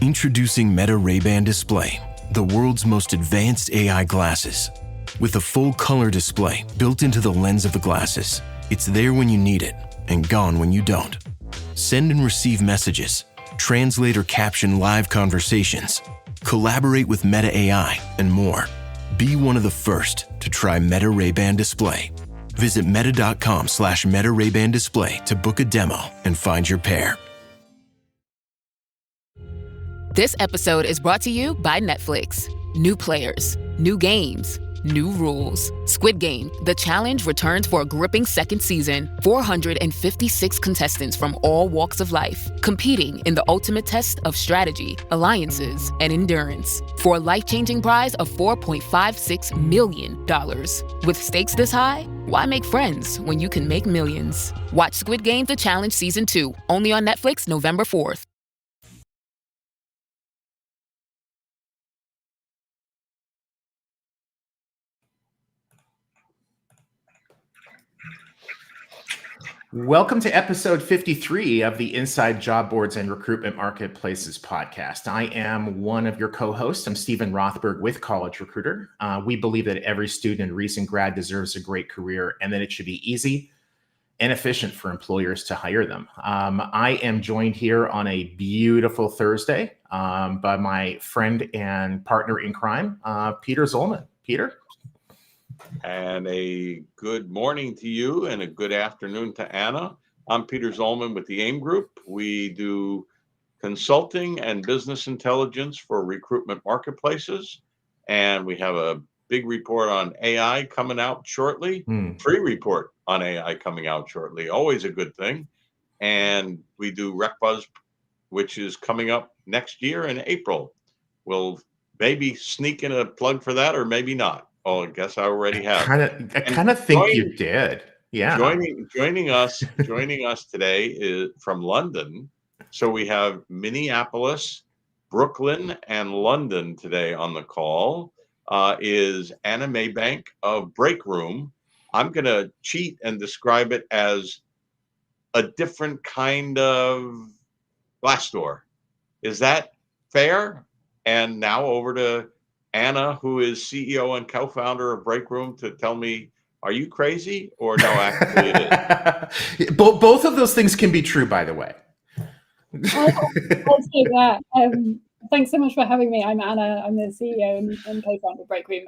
Introducing Meta Ray-Ban Display, the world's most advanced AI glasses. With a full color display built into the lens of the glasses, it's there when you need it and gone when you don't. Send and receive messages, translate or caption live conversations, collaborate with Meta AI, and more. Be one of the first to try Meta Ray-Ban Display. Visit meta.com/Meta Ray-Ban Display to book a demo and find your pair. This episode is brought to you by Netflix. New players, new games, new rules. Squid Game, The Challenge returns for a gripping second season. 456 contestants from all walks of life, competing in the ultimate test of strategy, alliances, and endurance. For a life-changing prize of $4.56 million. With stakes this high, why make friends when you can make millions? Watch Squid Game, The Challenge Season 2, only on Netflix November 4th. Welcome to episode 53 of the Inside Job Boards and Recruitment Marketplaces podcast. I am one of your co-hosts. I'm Stephen Rothberg with College Recruiter. We believe that every student and recent grad deserves a great career and that it should be easy and efficient for employers to hire them. I am joined here on a beautiful Thursday by my friend and partner in crime, Peter Zollman. Peter? And a good morning to you and a good afternoon to Anna. I'm Peter Zollman with the AIM Group. We do consulting and business intelligence for recruitment marketplaces. And we have a big report on AI coming out shortly, free report on AI coming out shortly, always a good thing. And we do RecBuzz, which is coming up next year in April. We'll maybe sneak in a plug for that or maybe not. Oh, I guess I already have. I kind of think you did. Yeah. Joining us today is from London. So we have Minneapolis, Brooklyn, and London today on the call. Is Anna Maybank of Breakroom. I'm going to cheat and describe it as a different kind of Glassdoor. Is that fair? And now over to Anna, who is CEO and co-founder of Breakroom, to tell me, are you crazy or no, actually it is? Both of those things can be true, by the way. I'll take that. Thanks so much for having me. I'm Anna. I'm the CEO and co-founder of Breakroom.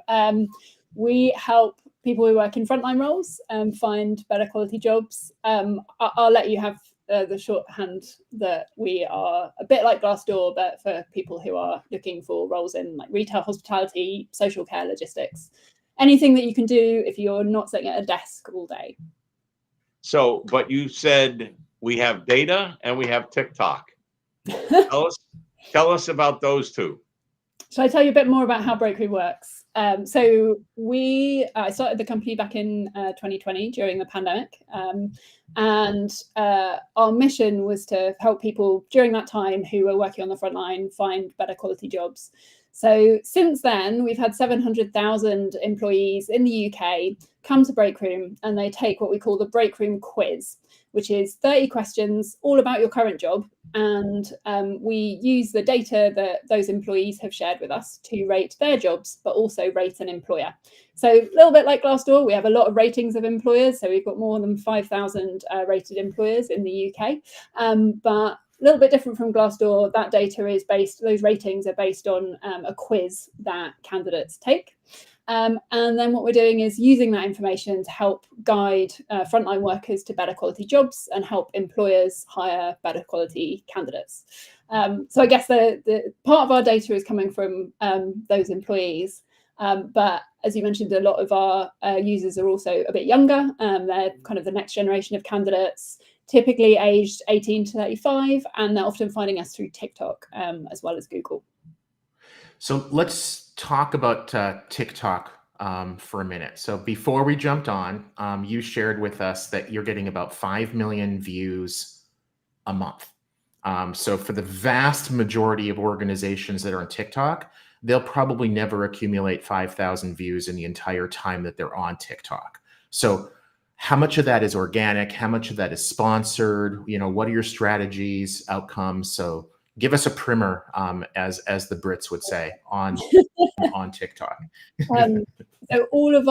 We help people who work in frontline roles find better quality jobs. I'll let you have the shorthand that we are a bit like Glassdoor, but for people who are looking for roles in like retail, hospitality, social care, logistics, anything that you can do if you're not sitting at a desk all day. So, but you said we have data and we have TikTok. Tell us about those two. Shall I tell you a bit more about how Breakroom works? So I started the company back in 2020 during the pandemic. And our mission was to help people during that time who were working on the front line find better quality jobs. So since then, we've had 700,000 employees in the UK come to Breakroom and they take what we call the Breakroom quiz, which is 30 questions all about your current job. And we use the data that those employees have shared with us to rate their jobs, but also rate an employer. So a little bit like Glassdoor, we have a lot of ratings of employers. So we've got more than 5,000 rated employers in the UK. But a little bit different from Glassdoor, that data is those ratings are based on a quiz that candidates take. And then what we're doing is using that information to help guide frontline workers to better quality jobs and help employers hire better quality candidates. So I guess the part of our data is coming from those employees. But as you mentioned, a lot of our users are also a bit younger. They're kind of the next generation of candidates, typically aged 18 to 35, and they're often finding us through TikTok as well as Google. So let's talk about TikTok for a minute. So before we jumped on, you shared with us that you're getting about 5 million views a month. So for the vast majority of organizations that are on TikTok, they'll probably never accumulate 5,000 views in the entire time that they're on TikTok. So how much of that is organic? How much of that is sponsored? You know, what are your strategies, outcomes? So give us a primer, as the Brits would say, on TikTok. So all of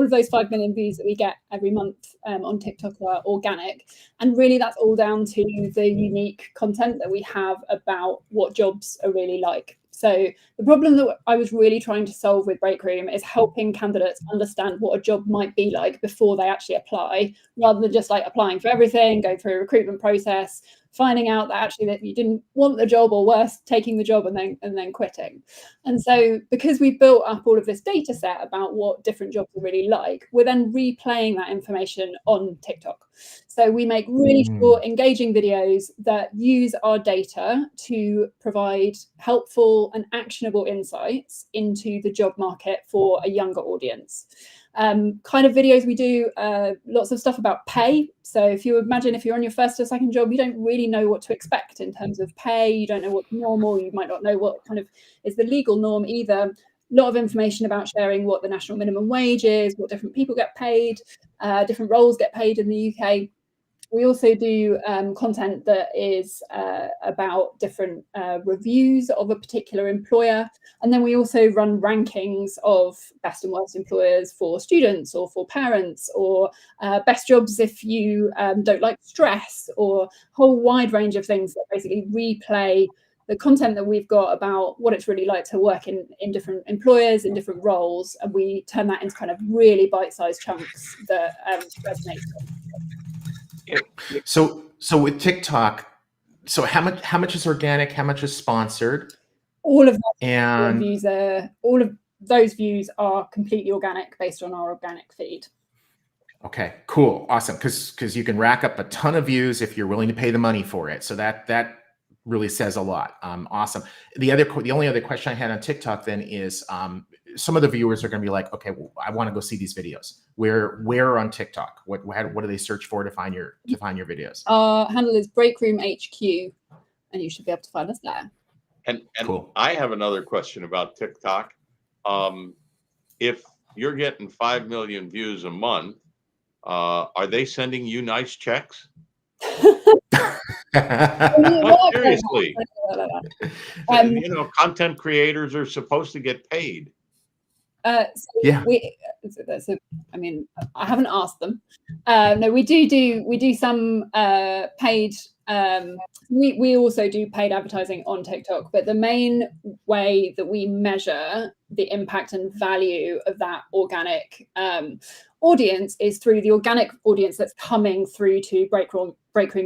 those 5 million views that we get every month on TikTok are organic, and really that's all down to the unique content that we have about what jobs are really like. So the problem that I was really trying to solve with Breakroom is helping candidates understand what a job might be like before they actually apply, rather than just like applying for everything, going through a recruitment process, finding out that actually that you didn't want the job, or worse, taking the job and then quitting. And so because we built up all of this data set about what different jobs are really like, we're then replaying that information on TikTok. So we make really short, engaging videos that use our data to provide helpful and actionable insights into the job market for a younger audience. Kind of videos we do, lots of stuff about pay. So if you imagine if you're on your first or second job, you don't really know what to expect in terms of pay. You don't know what's normal. You might not know what kind of is the legal norm either. A lot of information about sharing what the national minimum wage is, what different people get paid, different roles get paid in the UK. We also do content that is about different reviews of a particular employer. And then we also run rankings of best and worst employers for students or for parents, or best jobs if you don't like stress, or a whole wide range of things that basically replay the content that we've got about what it's really like to work in different employers, in different roles. And we turn that into kind of really bite-sized chunks that resonate. So with TikTok, so how much is organic? How much is sponsored? All of those views are completely organic, based on our organic feed. Okay, cool, awesome. Because you can rack up a ton of views if you're willing to pay the money for it. So that really says a lot. Awesome. The only other question I had on TikTok then is, some of the viewers are going to be like, okay, well, I want to go see these videos. Where on TikTok? What do they search for to find your videos? Our handle is Breakroom HQ, and you should be able to find us there. And cool. I have another question about TikTok. If you're getting 5 million views a month, are they sending you nice checks? No, seriously. Content creators are supposed to get paid. Yeah. I haven't asked them. No, we do some paid. We also do paid advertising on TikTok, but the main way that we measure the impact and value of that organic audience is through the organic audience that's coming through to Breakroom,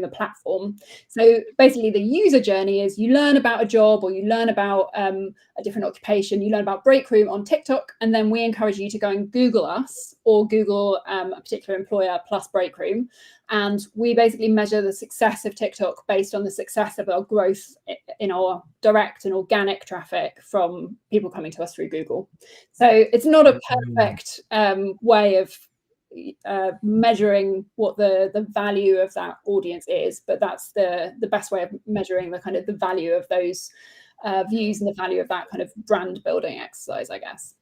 the platform. So basically the user journey is you learn about a job, or you learn about a different occupation, you learn about Breakroom on TikTok, and then we encourage you to go and Google us, or Google a particular employer plus Breakroom. And we basically measure the success of TikTok based on the success of our growth in our direct and organic traffic from people coming to us through Google. So it's not a perfect way of measuring what the value of that audience is, but that's the best way of measuring the kind of the value of those views and the value of that kind of brand building exercise, I guess.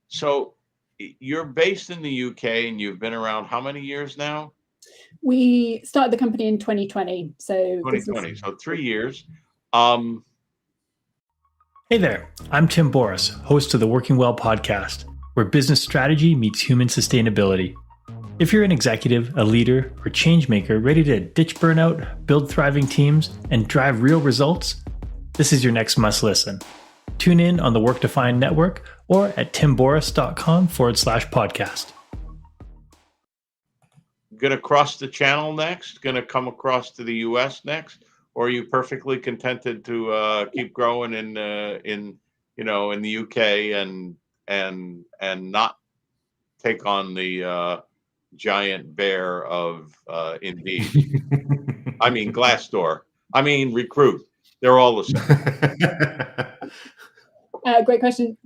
So you're based in the UK and you've been around how many years now? We started the company in 2020. So 2020, so 3 years. Hey there, I'm Tim Boris, host of the Working Well podcast, where business strategy meets human sustainability. If you're an executive, a leader, or change maker ready to ditch burnout, build thriving teams, and drive real results, this is your next must listen. Tune in on the Work Defined Network or at timboris.com/podcast. Going to cross the channel next? Going to come across to the US next? Or are you perfectly contented to keep growing in the UK and not take on the giant bear of Indeed? I mean Glassdoor. I mean Recruit. They're all the same. Great question.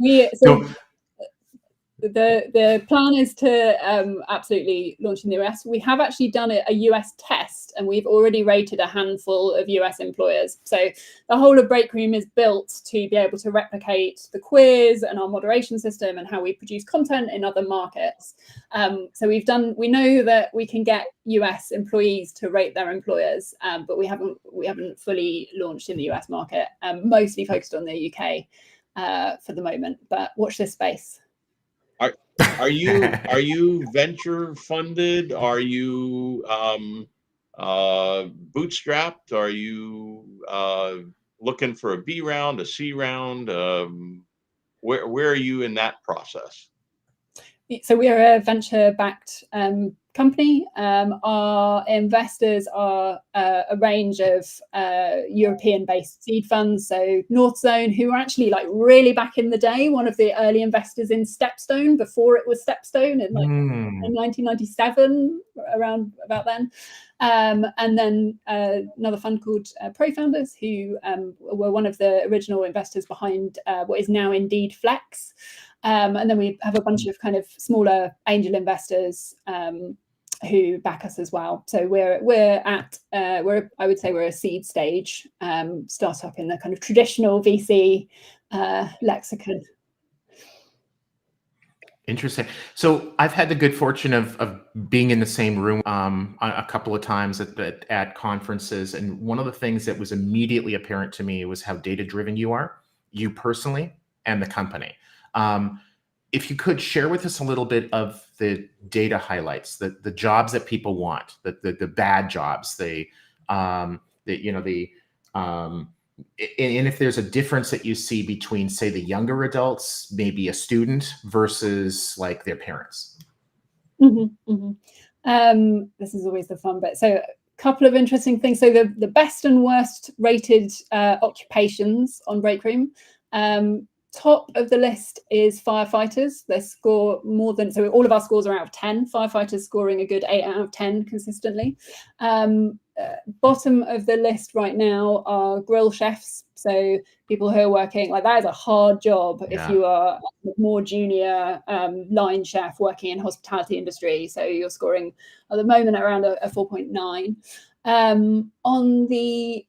the plan is to absolutely launch in the US. We have actually done a US test, and we've already rated a handful of US employers. So the whole of Breakroom is built to be able to replicate the quiz and our moderation system and how we produce content in other markets. So we know that we can get US employees to rate their employers, but we haven't fully launched in the US market. Mostly focused on the UK for the moment, but watch this space. Are you venture funded? Are you bootstrapped? Are you looking for a B round, a C round? Where are you in that process? So we are a venture-backed company. Our investors are a range of European-based seed funds. So North Zone, who were actually like really back in the day, one of the early investors in Stepstone before it was Stepstone in in 1997, around about then. And then another fund called Profounders, who were one of the original investors behind what is now Indeed Flex. And then we have a bunch of kind of smaller angel investors who back us as well. So I would say we're a seed stage startup in the kind of traditional VC lexicon. Interesting. So I've had the good fortune of being in the same room a couple of times at conferences. And one of the things that was immediately apparent to me was how data-driven you are, you personally, and the company. If you could share with us a little bit of the data highlights, the jobs that people want, the bad jobs, and if there's a difference that you see between, say, the younger adults, maybe a student versus like their parents. This is always the fun bit. So a couple of interesting things. So the best and worst rated occupations on Breakroom. Top of the list is firefighters. They score more than, so all of our scores are out of 10. Firefighters scoring a good 8 out of 10 consistently. Bottom of the list right now are grill chefs. So people who are working, like that is a hard job if you are a more junior line chef working in hospitality industry. So you're scoring at the moment around a 4.9. On the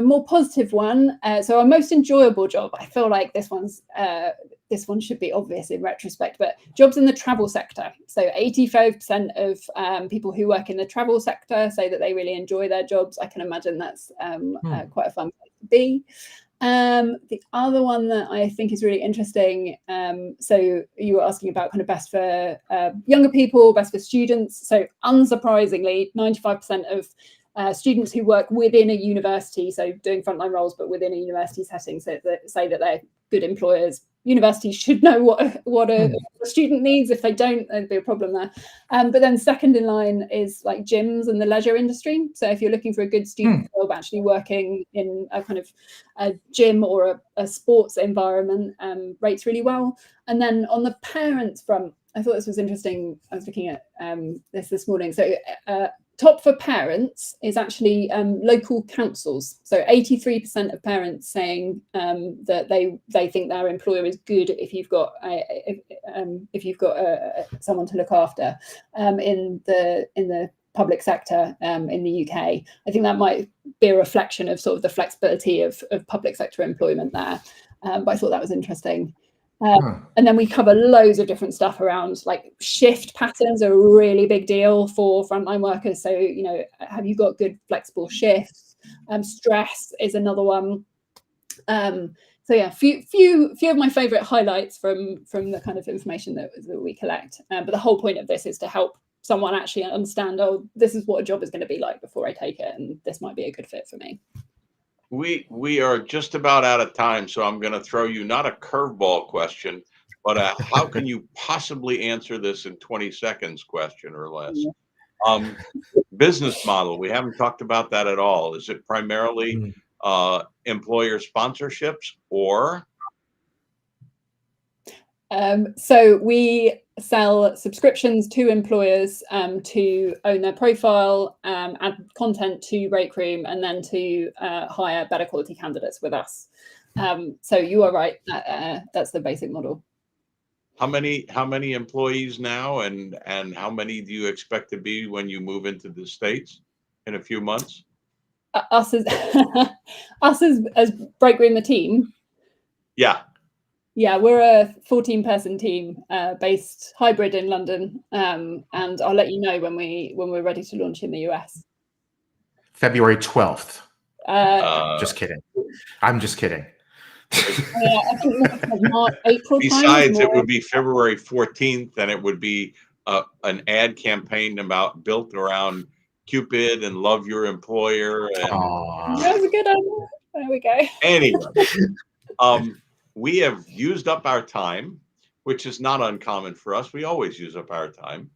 more positive one, so our most enjoyable job, I feel like this one should be obvious in retrospect, but jobs in the travel sector. So 85% of people who work in the travel sector say that they really enjoy their jobs. I can imagine that's quite a fun place to be. The other one that I think is really interesting, so you were asking about kind of best for younger people, best for students. So unsurprisingly, 95% of students who work within a university, so doing frontline roles, but within a university setting, so that say that they're good employers. Universities should know what a student needs. If they don't, there'd be a problem there. But then second in line is like gyms and the leisure industry. So if you're looking for a good student job, actually working in a kind of a gym or a sports environment rates really well. And then on the parents front, I thought this was interesting. I was looking at this morning. So top for parents is actually local councils. So 83% of parents saying that they think their employer is good if you've got someone to look after in the public sector in the UK. I think that might be a reflection of sort of the flexibility of public sector employment there. But I thought that was interesting. And then we cover loads of different stuff around, like shift patterns are a really big deal for frontline workers. So, you know, have you got good flexible shifts? Stress is another one. So yeah, few of my favorite highlights from the kind of information that we collect. But the whole point of this is to help someone actually understand, oh, this is what a job is going to be like before I take it, and this might be a good fit for me. We are just about out of time, so I'm going to throw you not a curveball question, but how can you possibly answer this in 20 seconds question or less? Business model, we haven't talked about that at all. Is it primarily employer sponsorships or? So we sell subscriptions to employers to own their profile, add content to Breakroom, and then to hire better quality candidates with us. So you are right, that's the basic model. How many employees now, and how many do you expect to be when you move into the States in a few months? Us as as Breakroom the team. Yeah. Yeah, we're a 14-person team based hybrid in London, and I'll let you know when we're ready to launch in the US. February 12th. Just kidding. I'm just kidding. I think March, April. Besides, it would be February 14th, and it would be an ad campaign built around Cupid and Love Your Employer. And that was a good idea. There we go. Anyway, we have used up our time, which is not uncommon for us. We always use up our time,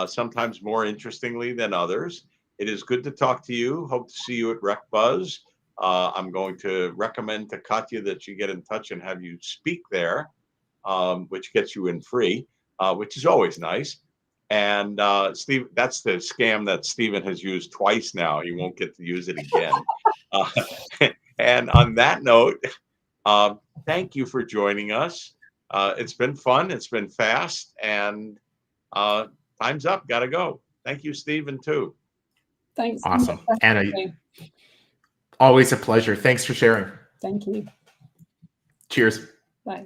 sometimes more interestingly than others. It is good to talk to you. Hope to see you at RecBuzz. I'm going to recommend to Katya that you get in touch and have you speak there, which gets you in free, which is always nice. And Steve, that's the scam that Stephen has used twice now. He won't get to use it again. And on that note, thank you for joining us. It's been fun. It's been fast. And time's up. Got to go. Thank you, Stephen, too. Thanks. Awesome. Anna, always a pleasure. Thanks for sharing. Thank you. Cheers. Bye.